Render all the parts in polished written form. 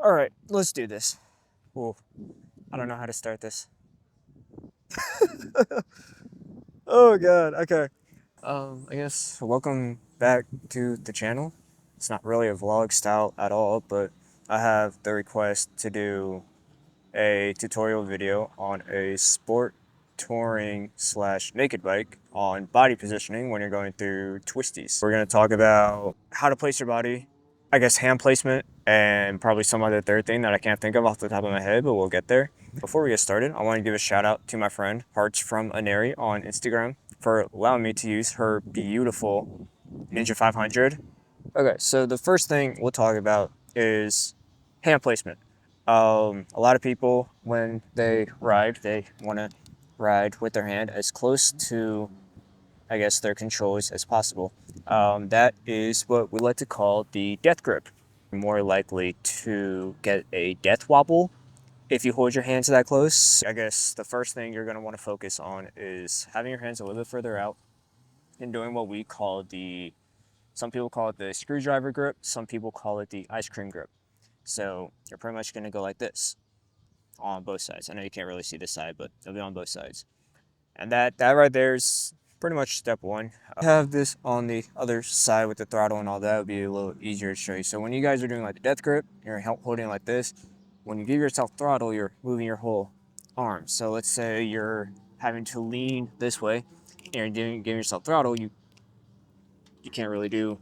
All right, let's do this. Ooh, I don't know how to start this. Oh God. Okay. I guess welcome back to the channel. It's not really a vlog style at all, but I have the request to do a tutorial video on a sport touring slash naked bike on body positioning when you're going through twisties. We're going to talk about how to place your body, I guess hand placement, and probably some other third thing that I can't think of off the top of my head, but we'll get there. Before we get started, I want to give a shout out to my friend Hearts from Aneri on Instagram for allowing me to use her beautiful Ninja 500. Okay, so the first thing we'll talk about is hand placement. A lot of people, when they ride, they want to ride with their hand as close to, I guess, their controls as possible. That is what we like to call the death grip. You're more likely to get a death wobble if you hold your hands that close. I guess the first thing you're going to want to focus on is having your hands a little bit further out and doing what we call some people call it the screwdriver grip, some people call it the ice cream grip. So you're pretty much going to go like this on both sides. I know you can't really see this side, but it'll be on both sides. And that right there is pretty much step one. Have this on the other side with the throttle and all that would be a little easier to show you. So when you guys are doing like the death grip, you're holding like this. When you give yourself throttle, you're moving your whole arm. So let's say you're having to lean this way and you're giving yourself throttle, you can't really do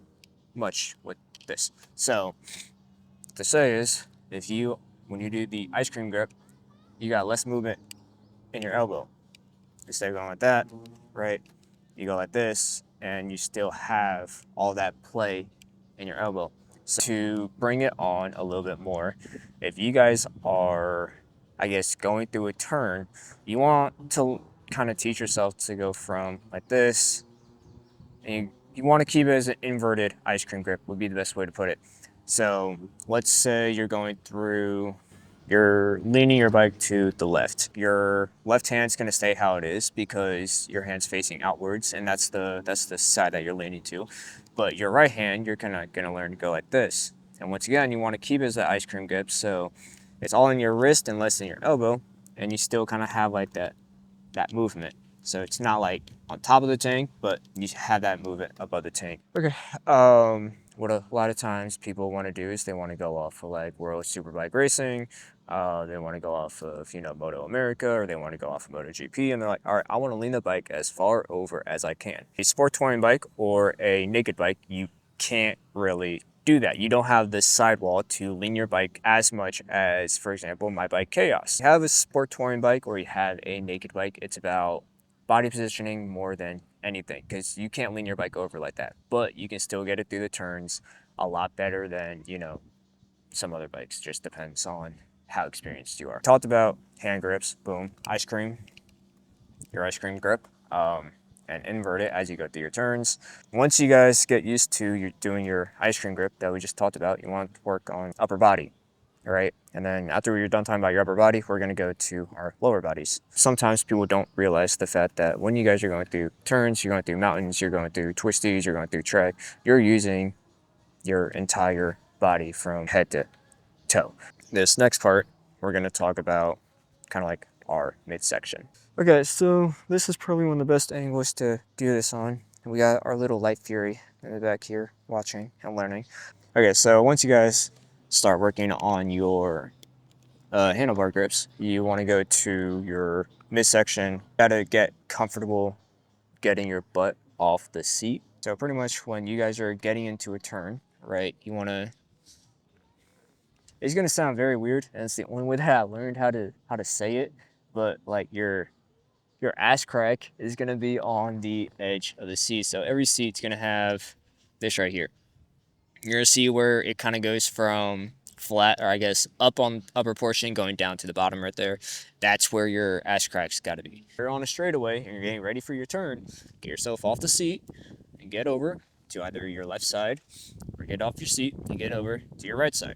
much with this. So what to say is, when you do the ice cream grip, you got less movement in your elbow. Instead of going like that, right? You go like this, and you still have all that play in your elbow. So to bring it on a little bit more, if you guys are, I guess, going through a turn, you want to kind of teach yourself to go from like this, and you want to keep it as an inverted ice cream grip would be the best way to put it. So let's say you're leaning your bike to the left. Your left hand's gonna stay how it is because your hand's facing outwards, and that's the side that you're leaning to. But your right hand, you're gonna learn to go like this. And once again, you want to keep it as an ice cream grip, so it's all in your wrist and less in your elbow, and you still kind of have like that movement. So it's not like on top of the tank, but you have that movement above the tank. Okay. What a lot of times people want to do is they want to go off of like World Superbike Racing. They want to go off of, Moto America, or they want to go off of MotoGP, and they're like, all right, I want to lean the bike as far over as I can. A sport touring bike or a naked bike, you can't really do that. You don't have the sidewall to lean your bike as much as, for example, my bike Chaos. You have a sport touring bike or you have a naked bike, it's about body positioning more than anything, because you can't lean your bike over like that, but you can still get it through the turns a lot better than, some other bikes. Just depends on how experienced you are. Talked about hand grips, boom, your ice cream grip, and invert it as you go through your turns. Once you guys get used to doing your ice cream grip that we just talked about, you want to work on upper body. All right, and then after you're done talking about your upper body, we're going to go to our lower bodies. Sometimes people don't realize the fact that when you guys are going through turns, you're going through mountains, you're going through twisties, you're going through track, you're using your entire body from head to toe. This next part, we're going to talk about kind of like our midsection. Okay, so this is probably one of the best angles to do this on. We got our little Light Fury in the back here watching and learning. Okay, so once you guys start working on your handlebar grips, you want to go to your midsection. Gotta get comfortable getting your butt off the seat. So pretty much when you guys are getting into a turn, right, you want to, it's gonna sound very weird, and it's the only way that I learned how to say it, but like your ass crack is gonna be on the edge of the seat. So every seat's gonna have this right here. You're gonna see where it kind of goes from flat, or I guess up on upper portion going down to the bottom right there. That's where your ass crack's got to be. If you're on a straightaway and you're getting ready for your turn, get yourself off the seat and get over to either your left side, or get off your seat and get over to your right side.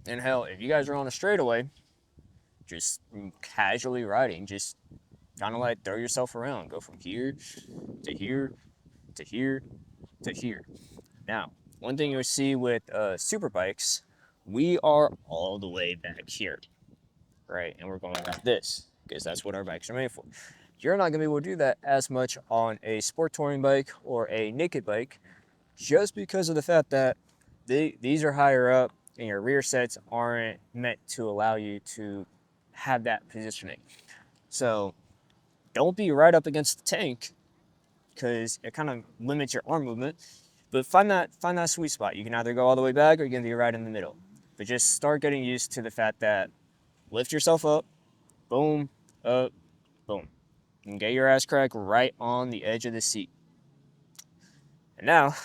And hell, if you guys are on a straightaway, just casually riding, just kind of like throw yourself around, go from here to here to here to here. Now, one thing you'll see with super bikes, we are all the way back here, right? And we're going like this because that's what our bikes are made for. You're not gonna be able to do that as much on a sport touring bike or a naked bike just because of the fact that these are higher up and your rear sets aren't meant to allow you to have that positioning. So don't be right up against the tank because it kind of limits your arm movement. But find that sweet spot. You can either go all the way back or you can be right in the middle. But just start getting used to the fact that lift yourself up, boom, up, boom. And get your ass crack right on the edge of the seat. And now,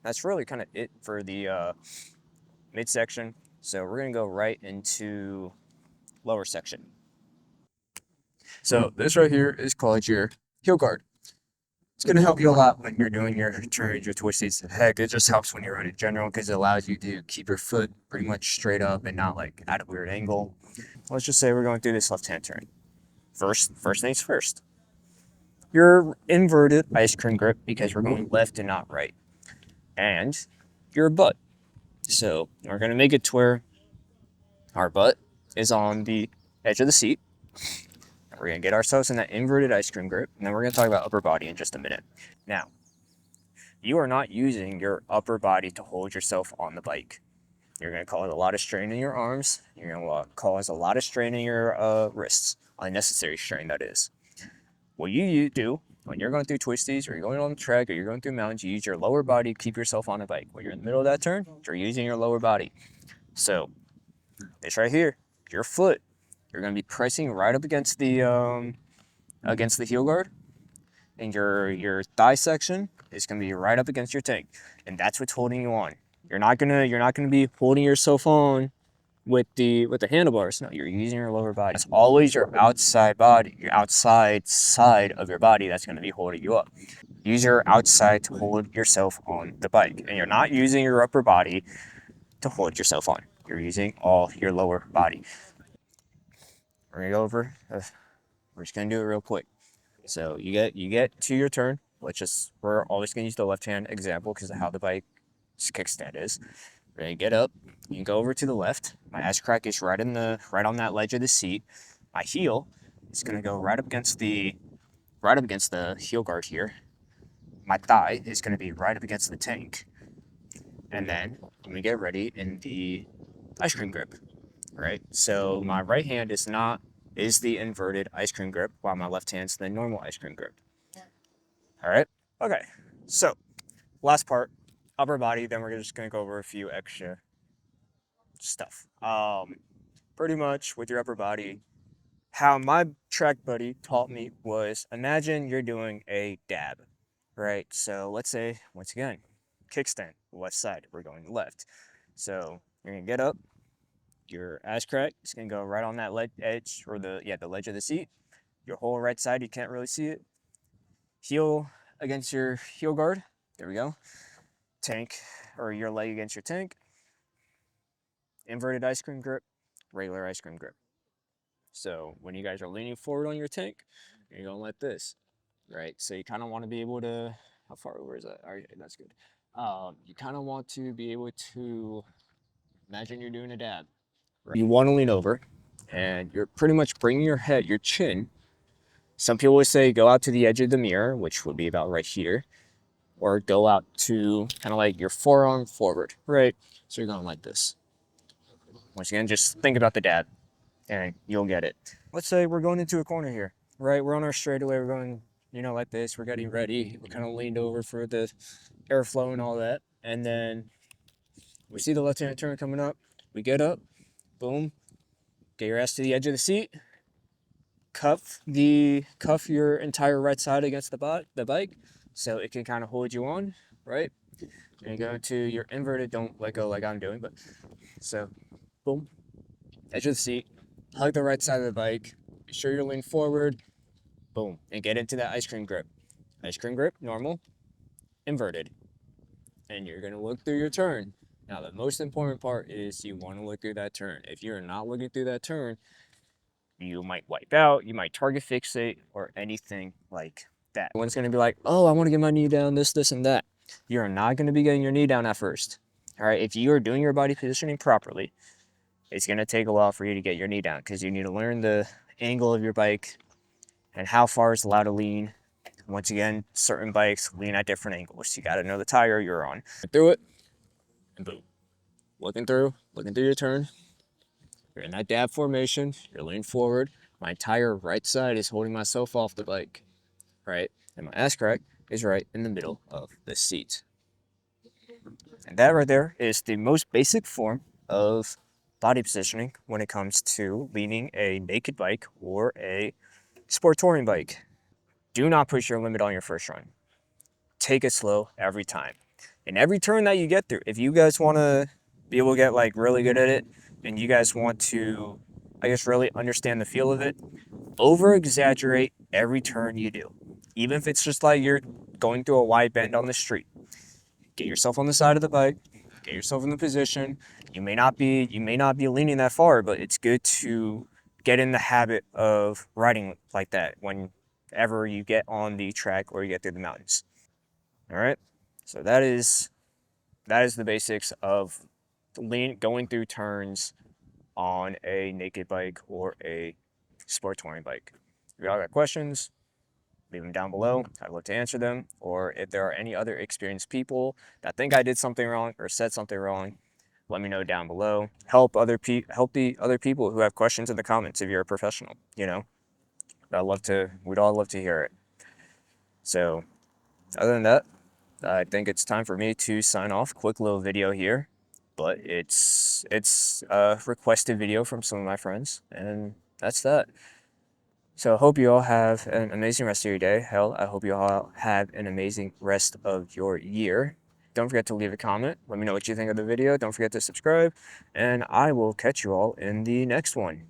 that's really kind of it for the midsection. So we're gonna go right into lower section. So this right here is called your heel guard. It's gonna help you a lot when you're doing your turns, your twisties. Heck, it just helps when you're running in general because it allows you to keep your foot pretty much straight up and not like at a weird angle. Let's just say we're going through this left-hand turn. First things first. Your inverted ice cream grip because we're going left and not right. And your butt. So we're gonna make it to where our butt is on the edge of the seat. We're gonna get ourselves in that inverted ice cream grip, and then we're gonna talk about upper body in just a minute. Now, you are not using your upper body to hold yourself on the bike. You're gonna cause a lot of strain in your arms. You're gonna cause a lot of strain in your wrists, unnecessary strain that is. What you do when you're going through twisties, or you're going on the track, or you're going through mountains, you use your lower body to keep yourself on the bike. When you're in the middle of that turn, you're using your lower body. So this right here, your foot, you're gonna be pressing right up against the heel guard, and your thigh section is gonna be right up against your tank, and that's what's holding you on. You're not gonna be holding yourself on with the handlebars. No, you're using your lower body. It's always your outside body, your outside side of your body that's gonna be holding you up. Use your outside to hold yourself on the bike, and you're not using your upper body to hold yourself on. You're using all your lower body. We're gonna go over. We're just gonna do it real quick. So you get to your turn. We're always gonna use the left hand example because of how the bike's kickstand is. We're gonna get up. You can go over to the left. My ass crack is right on that ledge of the seat. My heel is gonna go right up against the heel guard here. My thigh is gonna be right up against the tank. And then I'm gonna get ready in the ice cream grip. Right? So my right hand is the inverted ice cream grip, while my left hand's the normal ice cream grip. All right? Okay. So last part, upper body. Then we're just gonna go over a few extra stuff. Pretty much with your upper body, how my track buddy taught me was imagine you're doing a dab, right? So let's say once again, kickstand, left side. We're going left. So you're gonna get up. Your ass crack is gonna go right on that edge, or the ledge of the seat. Your whole right side, you can't really see it. Heel against your heel guard. There we go. Tank, or your leg against your tank. Inverted ice cream grip, regular ice cream grip. So when you guys are leaning forward on your tank, you're going like this, right? So you kind of want to be able to. How far over is that? All right, that's good. You kind of want to be able to imagine you're doing a dab. You want to lean over, and you're pretty much bringing your chin. Some people would say go out to the edge of the mirror, which would be about right here, or go out to kind of like your forearm forward, right? So you're going like this. Once again, just think about the dab, and you'll get it. Let's say we're going into a corner here, right? We're on our straightaway, we're going, like this. We're getting ready. We're kind of leaned over for the airflow and all that, and then we see the left-hand turn coming up. We get up, boom, get your ass to the edge of the seat, cuff your entire right side against the bike so it can kind of hold you on, right? And go to your inverted, don't let go like I'm doing, but so boom, edge of the seat, hug the right side of the bike, be sure you're leaning forward, boom, and get into that ice cream grip. Ice cream grip, normal, inverted. And you're gonna look through your turn. Now the most important part is you want to look through that turn. If you're not looking through that turn, you might wipe out, you might target fixate, or anything like that. One's gonna be like, oh, I want to get my knee down, this, and that. You're not gonna be getting your knee down at first. All right, if you are doing your body positioning properly, it's going to take a while for you to get your knee down because you need to learn the angle of your bike and how far is allowed to lean. Once again, certain bikes lean at different angles. You got to know the tire you're on. Through it, and boom. Looking through your turn. You're in that dab formation. You're leaning forward. My entire right side is holding myself off the bike, right? And my ass crack is right in the middle of the seat. And that right there is the most basic form of body positioning when it comes to leaning a naked bike or a sport touring bike. Do not push your limit on your first run. Take it slow every time. And every turn that you get through, if you guys want to be able to get like really good at it and you guys want to, I guess, really understand the feel of it, over exaggerate every turn you do. Even if it's just like you're going through a wide bend on the street. Get yourself on the side of the bike, get yourself in the position. You may not be leaning that far, but it's good to get in the habit of riding like that whenever you get on the track or you get through the mountains. All right, so that is the basics of going through turns on a naked bike or a sport touring bike. If y'all got questions, leave them down below. I'd love to answer them. Or if there are any other experienced people that think I did something wrong or said something wrong, let me know down below. Help the other people who have questions in the comments if you're a professional, you know. We'd all love to hear it. So other than that, I think it's time for me to sign off. Quick little video here, but it's a requested video from some of my friends, and that's that. So I hope you all have an amazing rest of your day. Hell, I hope you all have an amazing rest of your year. Don't forget to leave a comment. Let me know what you think of the video. Don't forget to subscribe, and I will catch you all in the next one.